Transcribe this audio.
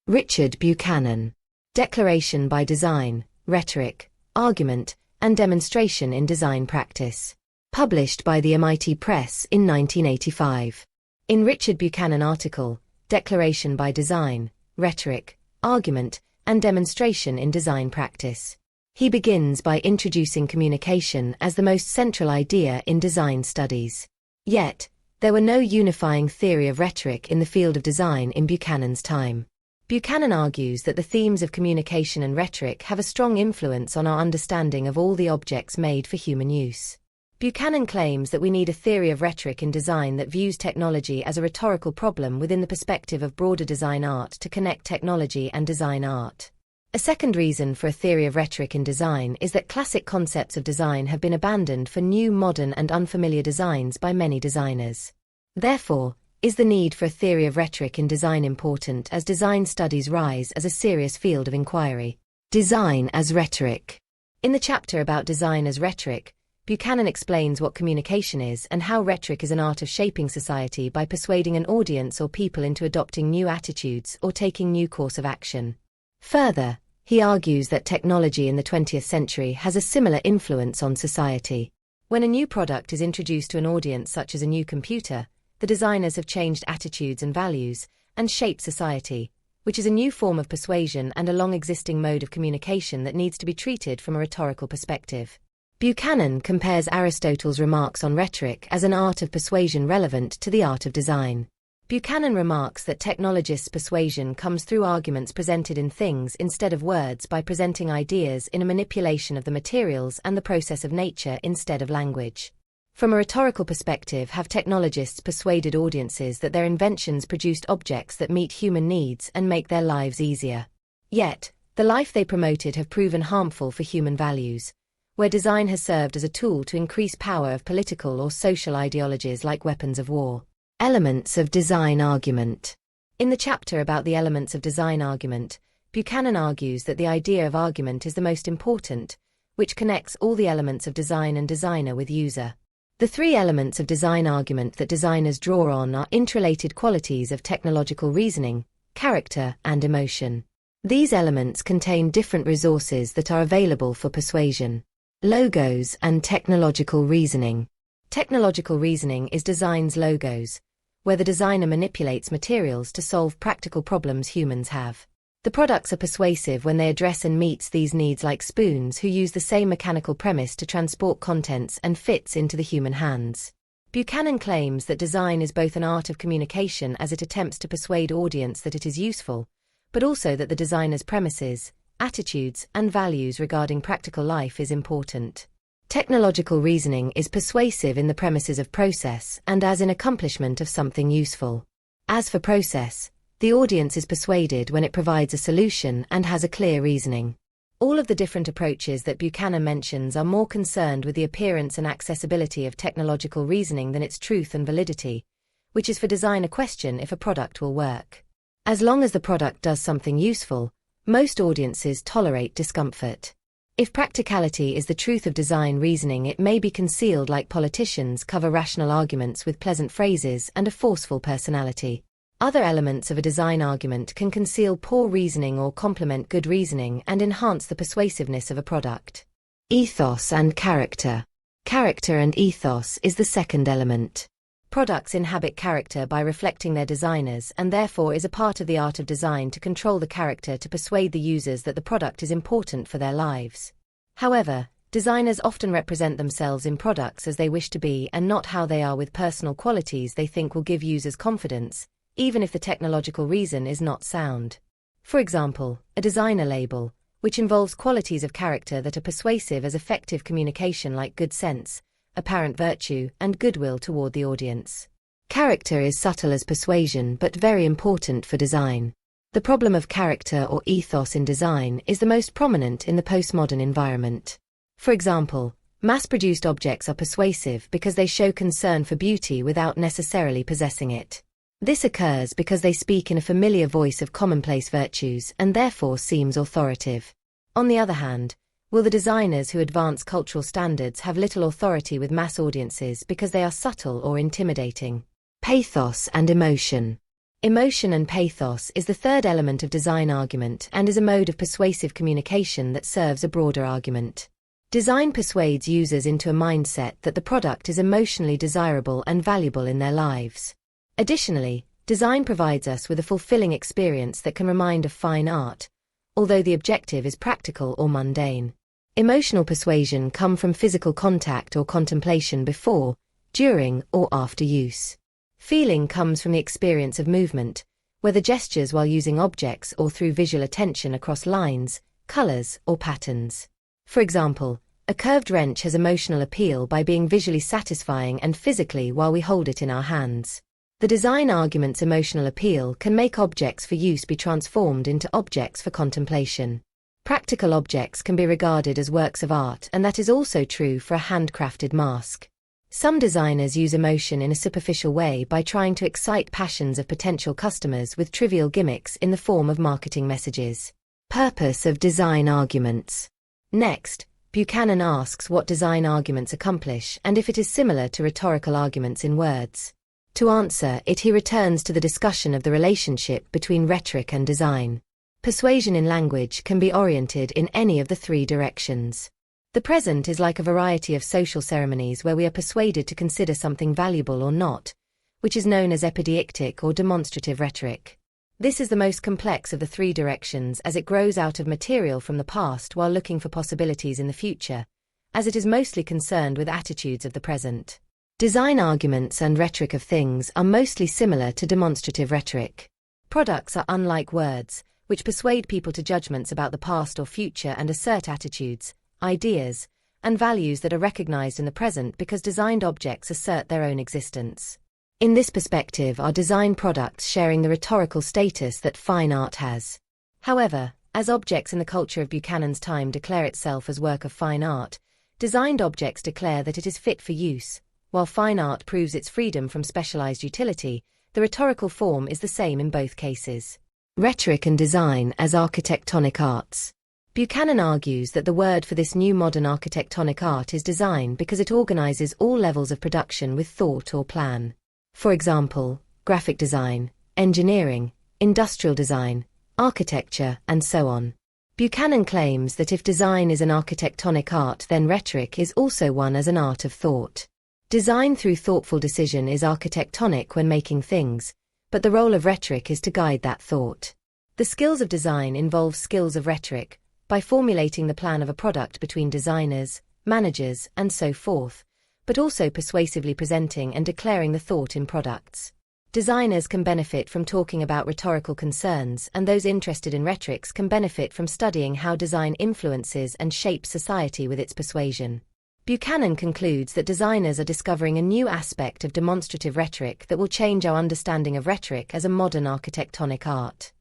Richard Buchanan. Declaration by Design, Rhetoric, Argument, and Demonstration in Design Practice. Published by the MIT Press in 1985. In Richard Buchanan article, Declaration by Design, Rhetoric, Argument, and Demonstration in Design Practice, he begins by introducing communication as the most central idea in design studies. Yet, there were no unifying theory of rhetoric in the field of design in Buchanan's time. Buchanan argues that the themes of communication and rhetoric have a strong influence on our understanding of all the objects made for human use. Buchanan claims that we need a theory of rhetoric in design that views technology as a rhetorical problem within the perspective of broader design art to connect technology and design art. A second reason for a theory of rhetoric in design is that classic concepts of design have been abandoned for new, modern, and unfamiliar designs by many designers. Therefore, is the need for a theory of rhetoric in design important as design studies rise as a serious field of inquiry? Design as rhetoric. In the chapter about design as rhetoric, Buchanan explains what communication is and how rhetoric is an art of shaping society by persuading an audience or people into adopting new attitudes or taking new course of action. Further, he argues that technology in the 20th century has a similar influence on society. When a new product is introduced to an audience such as a new computer, the designers have changed attitudes and values, and shaped society, which is a new form of persuasion and a long-existing mode of communication that needs to be treated from a rhetorical perspective. Buchanan compares Aristotle's remarks on rhetoric as an art of persuasion relevant to the art of design. Buchanan remarks that technologists' persuasion comes through arguments presented in things instead of words by presenting ideas in a manipulation of the materials and the process of nature instead of language. From a rhetorical perspective, have technologists persuaded audiences that their inventions produced objects that meet human needs and make their lives easier? Yet, the life they promoted have proven harmful for human values, where design has served as a tool to increase power of political or social ideologies like weapons of war. Elements of design argument. In the chapter about the elements of design argument, Buchanan argues that the idea of argument is the most important, which connects all the elements of design and designer with user. The three elements of design argument that designers draw on are interrelated qualities of technological reasoning, character, and emotion. These elements contain different resources that are available for persuasion. Logos and technological reasoning. Technological reasoning is design's logos, where the designer manipulates materials to solve practical problems humans have. The products are persuasive when they address and meets these needs, like spoons who use the same mechanical premise to transport contents and fits into the human hands. Buchanan claims that design is both an art of communication as it attempts to persuade audience that it is useful, but also that the designer's premises, attitudes, and values regarding practical life is important. Technological reasoning is persuasive in the premises of process and as an accomplishment of something useful. As for process, the audience is persuaded when it provides a solution and has a clear reasoning. All of the different approaches that Buchanan mentions are more concerned with the appearance and accessibility of technological reasoning than its truth and validity, which is for design a question if a product will work. As long as the product does something useful, most audiences tolerate discomfort. If practicality is the truth of design reasoning, it may be concealed like politicians cover rational arguments with pleasant phrases and a forceful personality. Other elements of a design argument can conceal poor reasoning or complement good reasoning and enhance the persuasiveness of a product. Ethos and character. Character and ethos is the second element. Products inhabit character by reflecting their designers, and therefore is a part of the art of design to control the character to persuade the users that the product is important for their lives. However, designers often represent themselves in products as they wish to be and not how they are, with personal qualities they think will give users confidence, even if the technological reason is not sound. For example, a designer label, which involves qualities of character that are persuasive as effective communication, like good sense, apparent virtue, and goodwill toward the audience. Character is subtle as persuasion but very important for design. The problem of character or ethos in design is the most prominent in the postmodern environment. For example, mass-produced objects are persuasive because they show concern for beauty without necessarily possessing it. This occurs because they speak in a familiar voice of commonplace virtues and therefore seems authoritative. On the other hand, will the designers who advance cultural standards have little authority with mass audiences because they are subtle or intimidating? Pathos and emotion. Emotion and pathos is the third element of design argument and is a mode of persuasive communication that serves a broader argument. Design persuades users into a mindset that the product is emotionally desirable and valuable in their lives. Additionally, design provides us with a fulfilling experience that can remind of fine art, although the objective is practical or mundane. Emotional persuasion comes from physical contact or contemplation before, during, or after use. Feeling comes from the experience of movement, whether gestures while using objects or through visual attention across lines, colors, or patterns. For example, a curved wrench has emotional appeal by being visually satisfying and physically while we hold it in our hands. The design argument's emotional appeal can make objects for use be transformed into objects for contemplation. Practical objects can be regarded as works of art, and that is also true for a handcrafted mask. Some designers use emotion in a superficial way by trying to excite passions of potential customers with trivial gimmicks in the form of marketing messages. Purpose of design arguments. Next, Buchanan asks what design arguments accomplish and if it is similar to rhetorical arguments in words. To answer it, he returns to the discussion of the relationship between rhetoric and design. Persuasion in language can be oriented in any of the three directions. The present is like a variety of social ceremonies where we are persuaded to consider something valuable or not, which is known as epideictic or demonstrative rhetoric. This is the most complex of the three directions as it grows out of material from the past while looking for possibilities in the future, as it is mostly concerned with attitudes of the present. Design arguments and rhetoric of things are mostly similar to demonstrative rhetoric. Products are unlike words, which persuade people to judgments about the past or future and assert attitudes, ideas, and values that are recognized in the present because designed objects assert their own existence. In this perspective are design products sharing the rhetorical status that fine art has. However, as objects in the culture of Buchanan's time declare itself as work of fine art, designed objects declare that it is fit for use. While fine art proves its freedom from specialized utility, the rhetorical form is the same in both cases. Rhetoric and design as architectonic arts. Buchanan argues that the word for this new modern architectonic art is design because it organizes all levels of production with thought or plan. For example, graphic design, engineering, industrial design, architecture, and so on. Buchanan claims that if design is an architectonic art, then rhetoric is also one as an art of thought. Design through thoughtful decision is architectonic when making things, but the role of rhetoric is to guide that thought. The skills of design involve skills of rhetoric, by formulating the plan of a product between designers, managers, and so forth, but also persuasively presenting and declaring the thought in products. Designers can benefit from talking about rhetorical concerns, and those interested in rhetorics can benefit from studying how design influences and shapes society with its persuasion. Buchanan concludes that designers are discovering a new aspect of demonstrative rhetoric that will change our understanding of rhetoric as a modern architectonic art.